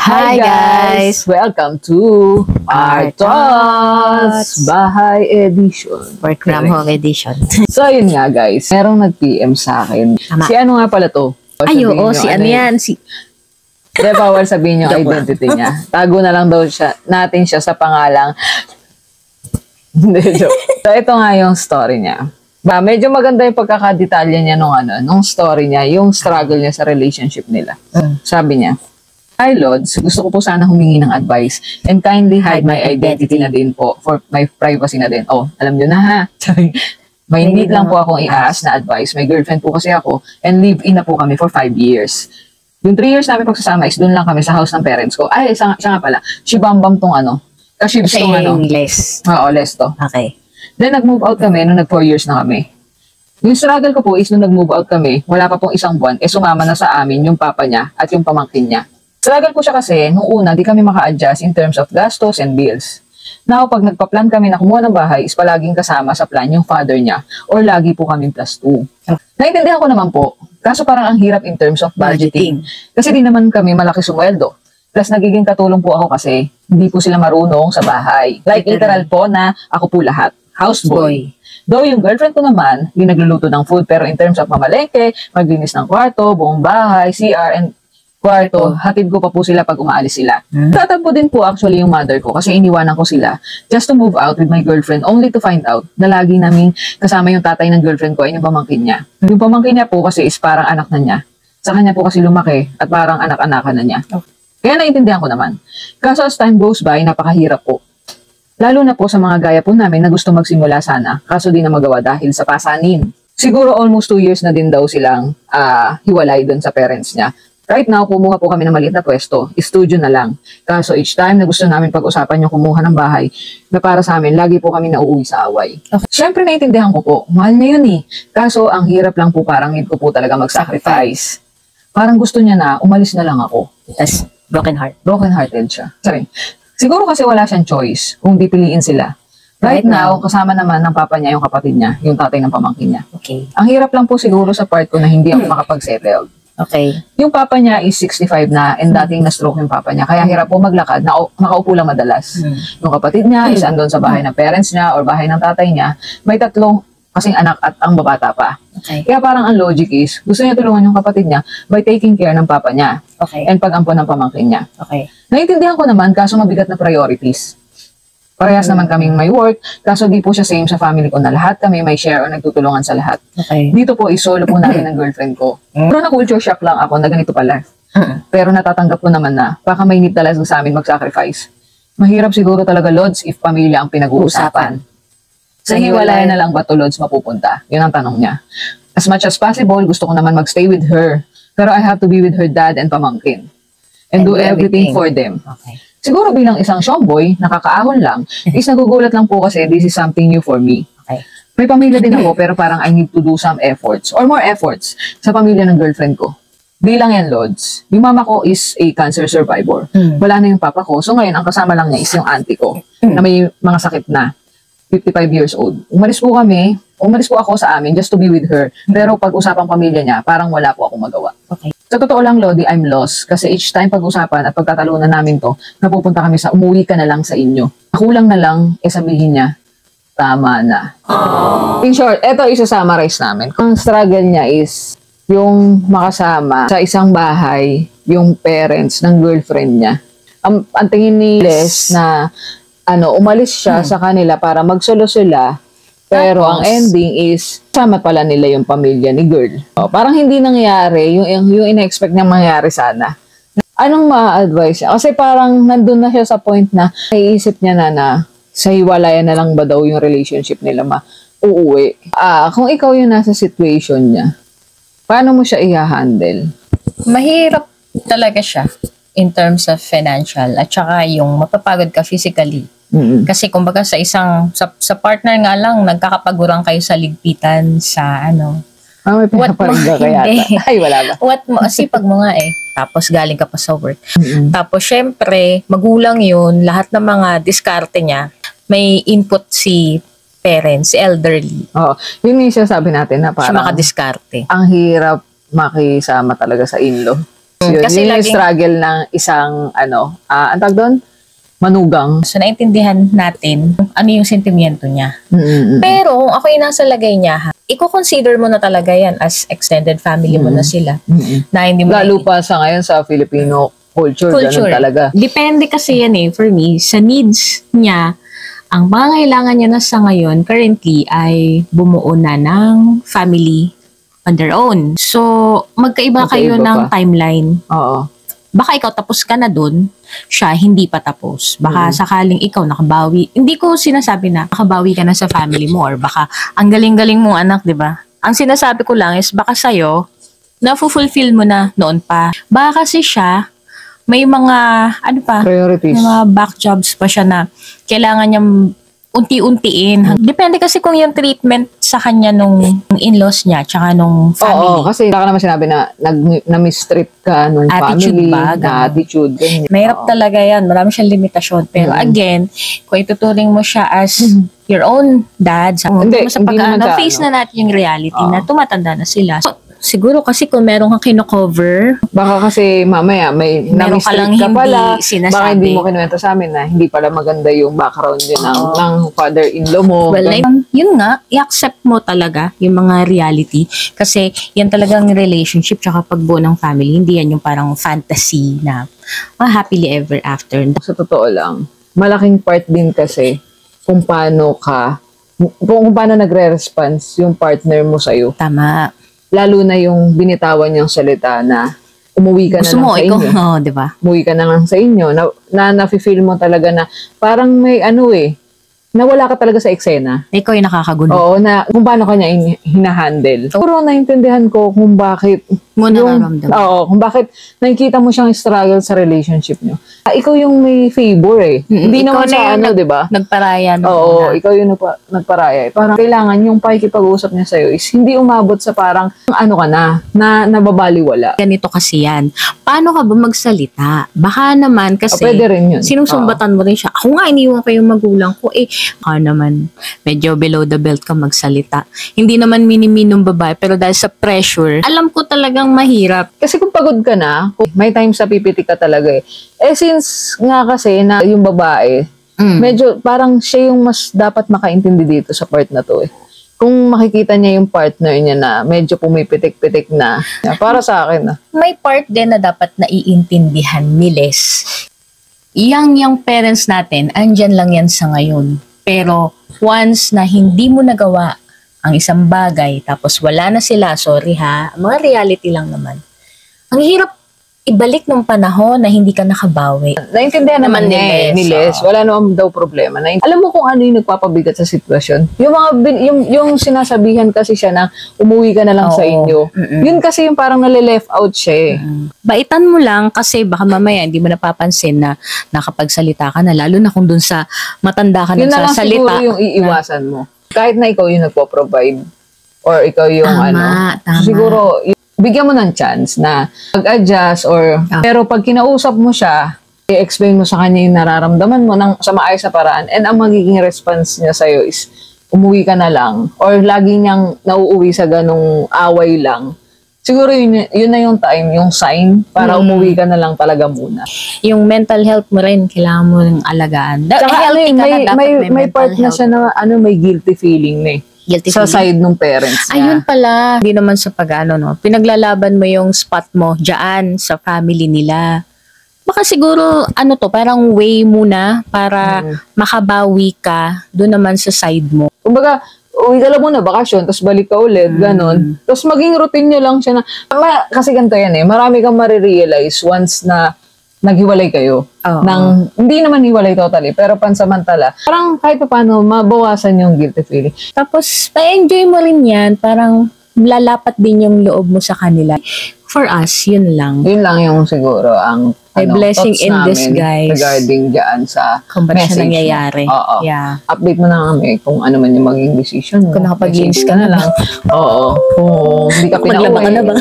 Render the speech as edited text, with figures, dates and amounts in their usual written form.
Hi guys! Welcome to Our Thoughts Bahay Edition. Work from home edition. So ayun nga guys, merong nag-PM sa akin. Tama. Si ano nga pala to? Ay, oo, si ano yan? Hindi, bawal sabihin yung identity niya. Tago na lang daw natin siya sa pangalang. Hindi, joke. So ito nga yung story niya. Medyo maganda yung pagkakadetalya niya nung story niya, yung struggle niya sa relationship nila. Sabi niya, "Hi Lods, gusto ko po sana humingi ng advice and kindly hide my identity na din po for my privacy na din." Oh, alam niyo na ha. May need lang po akong i-ask na advice. May girlfriend po kasi ako and live-in na po kami for 5 years. Yung 3 years namin pagsasama is doon lang kami sa house ng parents ko. Ay, siya nga pala. Shibambam tong Kashibs tong less. Oo, less to. Okay. Then nag-move out kami nung nag 4 years na kami. Yung struggle ko po is nung nag-move out kami, wala pa pong isang buwan, sumama na sa amin yung papa niya at yung pamangkin niya. Struggle po siya kasi, nung una, di kami maka-adjust in terms of gastos and bills. Now, pag nagpa-plan kami na kumuha ng bahay, is palaging kasama sa plan yung father niya or lagi po kami +2. Naintindihan ko naman po, kaso parang ang hirap in terms of budgeting. Kasi di naman kami malaki sumweldo. Plus, nagiging katulong po ako kasi hindi po sila marunong sa bahay. Like, literal po na ako po lahat. Houseboy. Though yung girlfriend ko naman, yung nagluluto ng food, pero in terms of mamalengke, maglinis ng kwarto, buong bahay, CR, and kwarto, hatid ko pa po sila pag umaalis sila. Tatampo din po actually yung mother ko kasi iniwanan ko sila just to move out with my girlfriend only to find out na lagi naming kasama yung tatay ng girlfriend ko ay yung pamangkin niya. Yung pamangkin niya po kasi is parang anak na niya. Sa kanya po kasi lumaki at parang anak-anakan na niya. Kaya naintindihan ko naman. Kaso as time goes by, napakahirap po. Lalo na po sa mga gaya po namin na gusto magsimula sana, kaso di na magawa dahil sa pasanin. Siguro almost 2 years na din daw silang hiwalay dun sa parents niya. Right now, kumuha po kami ng maliit na pwesto, studio na lang. Kaso each time na gusto namin pag-usapan yung kumuha ng bahay, na para sa amin, lagi po kami nauuwi sa away. Siyempre naintindihan ko po, mahal niya yun eh. Kaso ang hirap lang po, parang need ko po talaga mag-sacrifice. Parang gusto niya na umalis na lang ako. That's broken heart. Broken hearted siya. Sorry. Siguro kasi wala siyang choice kung pipiliin sila. Right now, kasama naman ng papa niya yung kapatid niya, yung tatay ng pamangkin niya. Okay. Ang hirap lang po siguro sa part ko na hindi ako makapag-settle. Okay. Yung papa niya is 65 na and dating na-stroke yung papa niya. Kaya hirap po maglakad, nakaupo lang madalas. Yung kapatid niya is andun sa bahay ng parents niya or bahay ng tatay niya. May 3 kasing anak at ang babata pa. Okay. Kaya parang ang logic is, gusto niya tulungan yung kapatid niya by taking care ng papa niya. Okay. And pag-ampon ng pamangkin niya. Okay. Naiintindihan ko naman, kaso mabigat na priorities. Parehas naman kaming may work, kaso di po siya same sa family ko na lahat kami may share o nagtutulungan sa lahat. Okay. Dito po, isolo po namin ng girlfriend ko. Pero na-culture shock lang ako na ganito pala. Pero natatanggap ko naman na baka may need talaga sa amin mag-sacrifice. Mahirap siguro talaga, Lods, if pamilya ang pinag-uusapan. Sa hiwalayan na lang ba to, Lods, mapupunta? Yun ang tanong niya. As much as possible, gusto ko naman magstay with her. Pero I have to be with her dad and pamangkin. And do everything for them. Okay. Siguro bilang isang showboy, nakakaahon lang, is nagugulat lang po kasi this is something new for me. Okay. May pamilya din ako pero parang I need to do some efforts or more efforts sa pamilya ng girlfriend ko. Bilang yan, Lods. Yung mama ko is a cancer survivor. Wala na yung papa ko. So ngayon, ang kasama lang niya is yung auntie ko na may mga sakit na. 55 years old. Umalis po ako sa amin just to be with her. Pero pag usapang pamilya niya, parang wala po akong magawa. Okay. Sa totoo lang, Lodi, I'm lost. Kasi each time pag-usapan at pagtatalunan namin to, napupunta kami sa umuwi ka na lang sa inyo. Kulang na lang, sabihin niya, tama na. In short, eto isa-summarize namin. Ang struggle niya is yung makasama sa isang bahay, yung parents ng girlfriend niya. Ang tingin ni Les na umalis siya sa kanila para magsolo sila. Pero ang ending is, sama pala nila yung pamilya ni girl. Parang hindi nangyari yung ina-expect niyang mangyari sana. Anong ma-advise niya? Kasi parang nandun na siya sa point na naiisip niya na sa hiwalayan na lang ba daw yung relationship nila uuwi. Kung ikaw yung nasa situation niya, paano mo siya i-handle? Mahirap talaga siya in terms of financial at saka yung mapapagod ka physically. Kasi kumbaga sa partner nga lang nagkakapagurang kayo sa ligpitan sa may pinapariga ka yata. Ay, wala ba? Sipag mo nga eh. Tapos galing ka pa sa work. Tapos syempre, magulang yun, lahat ng mga diskarte niya, may input si parents, elderly. Yun yung sabi natin na siya parang makadiskarte. ang hirap makisama talaga sa in-law. Yun, Kasi yun yung laging- struggle ng isang, ang tawag doon? Manugang. So, naintindihan natin ano yung sentimiento niya. Pero, kung ako yung nasa lagay niya, i-consider mo na talaga yan as extended family mo na sila. Na hindi mo Lalo pa sa ngayon sa Filipino culture. Ganun talaga. Depende kasi yan for me, sa needs niya, ang pangangailangan niya na sa ngayon, currently, ay bumuo na ng family on their own. So, magkaiba kayo Magkaiba ng pa. timeline. Oo. Baka ikaw tapos ka na dun, siya hindi pa tapos. Baka sakaling ikaw nakabawi. Hindi ko sinasabi na nakabawi ka na sa family mo or baka ang galing-galing mong anak, di ba? Ang sinasabi ko lang is baka sa'yo, na-fulfill mo na noon pa. Baka kasi siya, may mga, Priorities. may mga back jobs pa siya na kailangan niyang unti-untiin. Depende kasi kung yung treatment sa kanya nung in-laws niya tsaka nung family. Oo, kasi wala ka naman sinabi na na-mistreat ka nung Attitude family, ba? na attitude, ganyan. Mahirap talaga yan. Marami siyang limitasyon. Pero again, kung ituturing mo siya as your own dad, sa Hindi, mo sa hindi naman sa face na natin yung reality na tumatanda na sila. So, siguro kasi kung meron kang kino-cover, Baka kasi mamaya may Meron ka lang na-mistreat ka hindi pala, sinasabi. baka hindi mo kinuwento sa amin na hindi pala maganda yung background din ng father-in-law mo. well, yun nga, i-accept mo talaga yung mga reality. Kasi yan talagang relationship tsaka pagbuo ng family. Hindi yan yung parang fantasy na happily ever after. Sa totoo lang, malaking part din kasi kung paano nagre-response yung partner mo sa'yo. Tama. Lalo na yung binitawan niyang salita na umuwi ka Gusto na lang mo, sa ikaw, inyo. di ba? Umuwi ka na lang sa inyo. Na-feel mo talaga na parang may nawala ka talaga sa eksena. Ikaw yung nakakagulo. Oo, na kung paano kanya hinahandle. Pero naintindihan ko kung bakit Mo nararamdaman. kung bakit nakikita mo siyang struggle sa relationship niyo. Ikaw yung may favor Hindi Ikaw naman na sa yung di ba? Nagparaya. Oo, ikaw yung nagparaya. Parang kailangan yung pakikipag-usap niya sa'yo is hindi umabot sa parang na nababaliwala. Ganito kasi yan. Paano ka ba magsalita? Baka naman kasi Pwede rin yun. sinusumbatan mo rin siya. Ako nga, iniwan ko yung magulang ko. Naman, medyo below the belt ka magsalita. Hindi naman mini-minong babae, pero dahil sa pressure, alam ko talagang mahirap. Kasi kung pagod ka na, may time sa pipiti ka talaga since nga kasi na yung babae, medyo parang siya yung mas dapat makaintindi dito sa part na to Kung makikita niya yung partner niya na medyo pumipitik-pitik na, para sa akin may part din na dapat naiintindihan ni Les. Yung parents natin, andyan lang yan sa ngayon. Pero once na hindi mo nagawa ang isang bagay, tapos wala na sila, sorry ha, mga reality lang naman. Ang hirap ibalik ng panahon na hindi ka nakabawi. Naintindihan naman Naman ni Les. Wala naman daw problema. Alam mo kung ano yung nagpapabigat sa sitwasyon? Yung yung sinasabihan kasi siya na umuwi ka na lang sa inyo. Yun kasi yung parang nale-left out siya Baitan mo lang kasi baka mamaya hindi mo napapansin na nakapagsalita ka na, lalo na kung dun sa matanda ka Yun na lang nagsasalita. siguro yung iiwasan mo. Kahit na ikaw yung nagpo-provide or ikaw yung Tama. siguro bigyan mo ng chance na mag-adjust pero pag kinausap mo siya, i-explain mo sa kanya yung nararamdaman mo sa maayos na paraan and ang magiging response niya sa'yo is umuwi ka na lang or lagi niyang nauuwi sa ganong away lang. Siguro yun na yung time, yung sign para umuwi ka na lang talaga muna. Yung mental health mo rin, kailangan mo rin alagaan. Tsaka Healthy ka na, dapat may mental part na health. siya na may guilty feeling na Guilty sa feeling. side ng parents niya. Ayun pala. Hindi naman sa pinaglalaban mo yung spot mo dyan sa family nila. Baka siguro, parang way muna para makabawi ka doon naman sa side mo. Kumbaga, uwi ka lang muna, bakasyon, tapos balik ka ulit, ganon. Tapos maging routine nyo lang siya na, kasi ganito yan marami kang marirealize once na naghiwalay kayo. Hindi naman hiwalay totally, pero pansamantala. Parang kahit pa paano, mabawasan yung guilty feeling. Tapos, pa-enjoy mo rin yan. Parang lalapat din yung loob mo sa kanila. For us, yun lang. Yun lang yung siguro ang May blessing thoughts in namin disguise. regarding dyan sa Kung ba't siya message nangyayari. mo. Oo. Yeah. Update mo na kami kung ano man yung maging decision mo. Kung nakapag-linis Message ka na lang. Oo. Kung hindi ka pinauwi. Maglaba ka na ba?